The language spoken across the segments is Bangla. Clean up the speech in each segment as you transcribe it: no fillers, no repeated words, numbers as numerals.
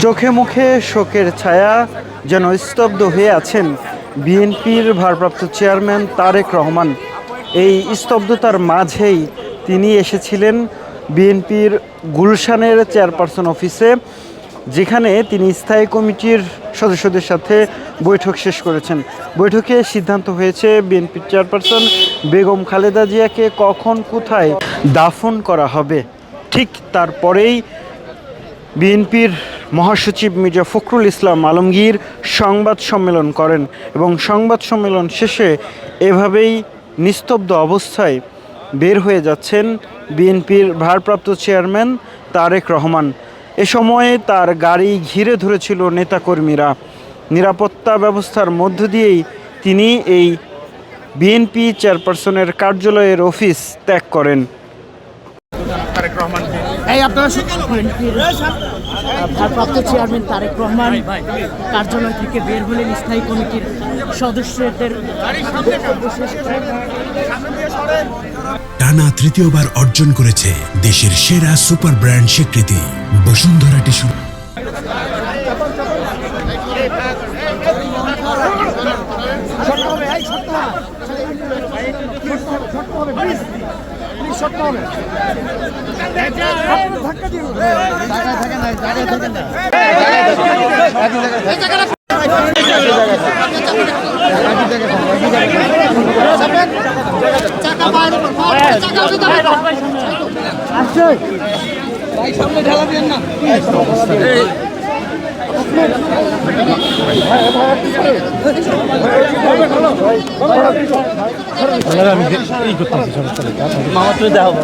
চোখে মুখে শোকের ছায়া, যেন স্তব্ধ হয়ে আছেন বিএনপির ভারপ্রাপ্ত চেয়ারম্যান তারেক রহমান। এই স্তব্ধতার মাঝেই তিনি এসেছিলেন বিএনপির গুলশানের চেয়ারপারসন অফিসে, যেখানে তিনি স্থায়ী কমিটির সদস্যদের সাথে বৈঠক শেষ করেছেন। বৈঠকে সিদ্ধান্ত হয়েছে বিএনপির চেয়ারপারসন বেগম খালেদা জিয়াকে কখন কোথায় দাফন করা হবে। ঠিক তারপরেই বিএনপির মহাসচিব মির্জা ফখরুল ইসলাম আলমগীর সংবাদ সম্মেলন করেন এবং সংবাদ সম্মেলন শেষে এভাবেই নিস্তব্ধ অবস্থায় বের হয়ে যাচ্ছেন বিএনপির ভারপ্রাপ্ত চেয়ারম্যান তারেক রহমান। এ সময়ে তার গাড়ি ঘিরে ধরেছিল নেতাকর্মীরা। নিরাপত্তা ব্যবস্থার মধ্য দিয়েই তিনি এই বিএনপি চেয়ারপারসনের কার্যালয়ের অফিস ত্যাগ করেন। ভারপ্রাপ্ত চেয়ারম্যান তারেক রহমান কার্যালয় থেকে বের হলেন স্থায়ী কমিটির সদস্যদের। টানা তৃতীয়বার অর্জন করেছে দেশের সেরা সুপার ব্র্যান্ড স্বীকৃতি বসুন্ধরা টিস্যু। সামনে ঢালা দিন না। আমি এই করতেছি সমস্যা মামা তুই দেখাবো।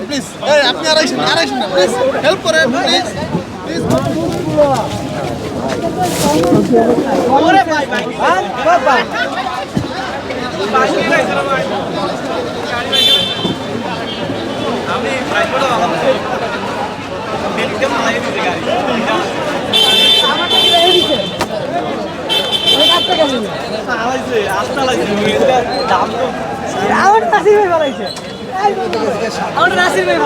প্লিজ আপনি আড়াইশো না প্লিজ হেল্প করে প্লিজ প্লিজ। আমার নাসির ভাই